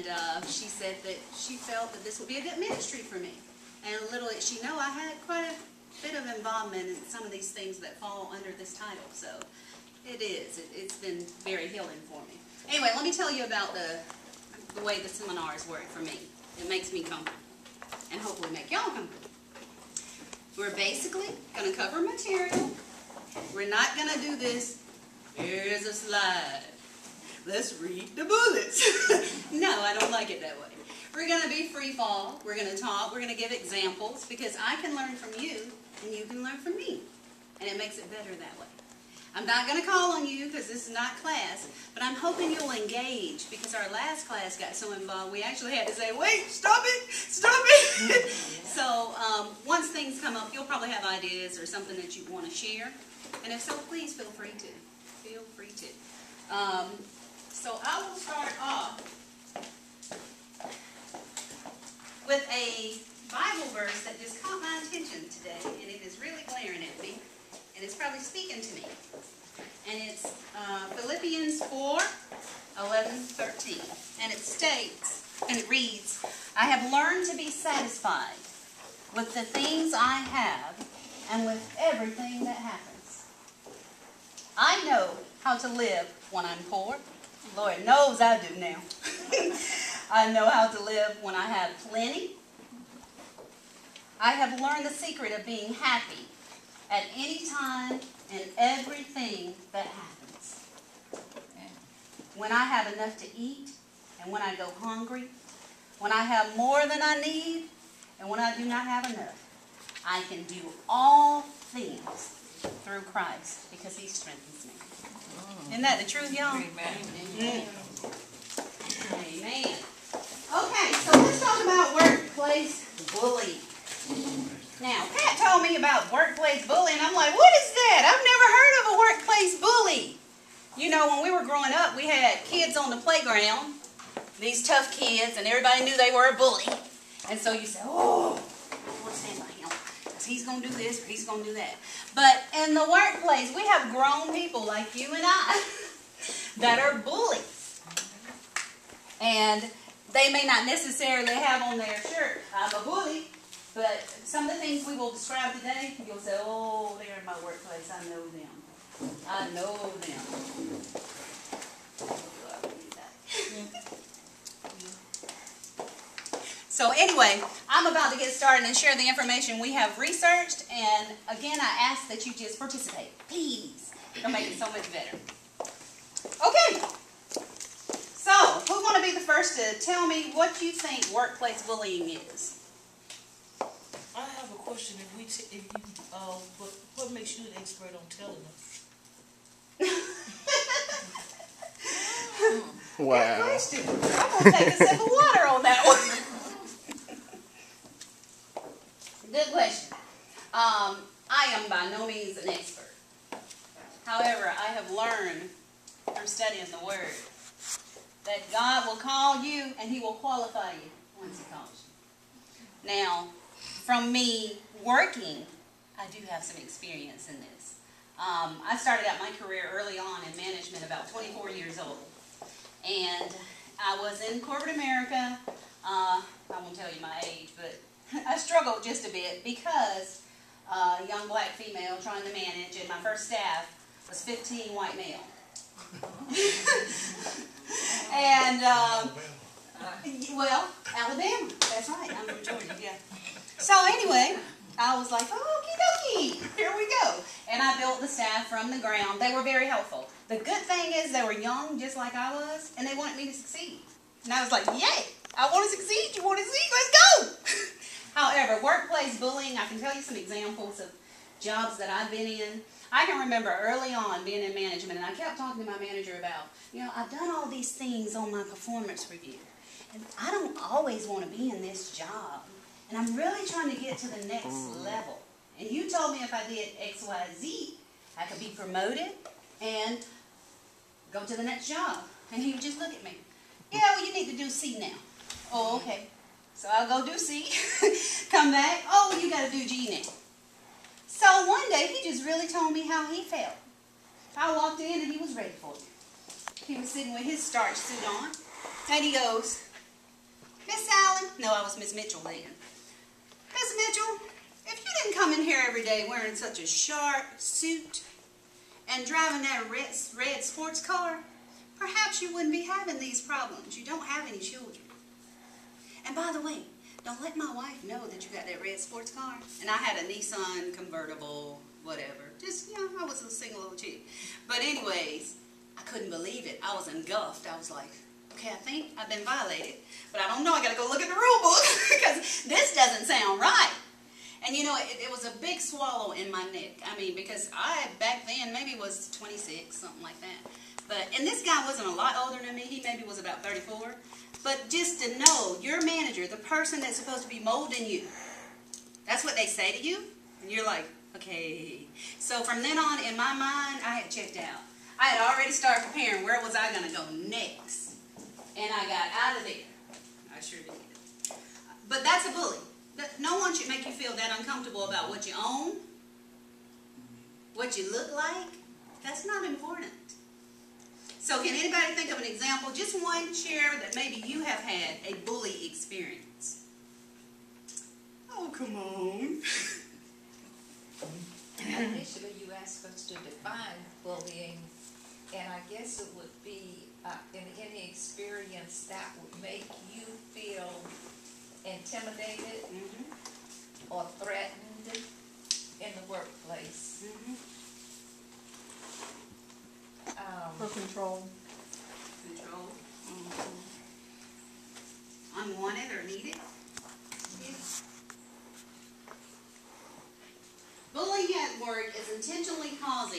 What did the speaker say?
And she said that she felt that this would be a good ministry for me. And little did she know I had quite a bit of involvement in some of these things that fall under this title. So it is. It's been very healing for me. Anyway, let me tell you about the way the seminars work for me. It makes me comfortable. And hopefully make y'all comfortable. We're basically going to cover material. We're not going to do this. Here's a slide. Let's read the bullets. No, I don't like it that way. We're going to be free fall. We're going to talk. We're going to give examples because I can learn from you and you can learn from me. And it makes it better that way. I'm not going to call on you because this is not class, but I'm hoping you'll engage because our last class got so involved we actually had to say, wait, stop it, stop it. So once things come up, you'll probably have ideas or something that you want to share. And if so, please feel free to. Feel free to. So I will start off with a Bible verse that just caught my attention today, and it is really glaring at me, and it's probably speaking to me. And it's Philippians 4:11-13. And it states, and it reads, I have learned to be satisfied with the things I have and with everything that happens. I know how to live when I'm poor. Lord knows I do now. I know how to live when I have plenty. I have learned the secret of being happy at any time and everything that happens. When I have enough to eat and when I go hungry, when I have more than I need and when I do not have enough, I can do all things through Christ because He strengthens me. Isn't that the truth, y'all? Amen. Amen. Amen. Okay, so let's talk about workplace bullying. Now, Pat told me about workplace bullying. I'm like, what is that? I've never heard of a workplace bully. You know, when we were growing up, we had kids on the playground, these tough kids, and everybody knew they were a bully. And so you say, oh, I don't want to stand by him because he's going to do this or he's going to do that. But in the workplace, we have grown people like you and I that are bullies. And they may not necessarily have on their shirt, I'm a bully. But some of the things we will describe today, you'll say, oh, they're in my workplace. I know them. I know them. So anyway, I'm about to get started and share the information we have researched. And again, I ask that you just participate. Please. It'll make it so much better. Okay. So, who's going to be the first to tell me what you think workplace bullying is? I have a question. What makes you an expert on telling us? Wow. Good question. I'm going to take a sip of water on that one. Good question. I am by no means an expert. However, I have learned through studying the Word that God will call you and He will qualify you once He calls you. Now, from me working, I do have some experience in this. I started out my career early on in management, about 24 years old. And I was in corporate America. I won't tell you my age, but I struggled just a bit because a young black female trying to manage, and my first staff was 15 white male. And, well, Alabama, that's right, I'm from Georgia, yeah. So anyway, I was like, okie dokie, here we go. And I built the staff from the ground. They were very helpful. The good thing is they were young, just like I was, and they wanted me to succeed. And I was like, yay, I want to succeed, you want to succeed, let's go. However, workplace bullying, I can tell you some examples of jobs that I've been in. I can remember early on being in management, and I kept talking to my manager about, I've done all these things on my performance review, and I don't always want to be in this job, and I'm really trying to get to the next level. And you told me if I did X, Y, Z, I could be promoted and go to the next job. And he would just look at me. Yeah, well, you need to do C now. Oh, okay. So I'll go do C, come back. Oh, well, you got to do G now. So one day, he just really told me how he felt. I walked in and he was ready for me. He was sitting with his starch suit on. And he goes, Miss Allen? No, I was Miss Mitchell then. Miss Mitchell, if you didn't come in here every day wearing such a sharp suit and driving that red sports car, perhaps you wouldn't be having these problems. You don't have any children. And by the way, don't let my wife know that you got that red sports car. And I had a Nissan convertible, whatever. Just, you know, I was a single little chick. But anyways, I couldn't believe it. I was engulfed. I was like, okay, I think I've been violated. But I don't know. I got to go look at the rule book because this doesn't sound right. And you know, it was a big swallow in my neck. I mean, because I, back then, maybe was 26, something like that. But, and this guy wasn't a lot older than me. He maybe was about 34. But just to know, your manager, the person that's supposed to be molding you, that's what they say to you. And you're like, okay. So from then on, in my mind, I had checked out. I had already started preparing where was I going to go next. And I got out of there. I sure did. But that's a bully. No one should make you feel that uncomfortable about what you own, what you look like. That's not important. So can anybody think of an example, just one chair that maybe you have had a bully experience? Oh, come on. Initially, you asked us to define bullying, and I guess it would be in any experience that would make you feel intimidated or threatened in the workplace. For control. Control. Unwanted or needed. Yeah. Bullying at work is intentionally causing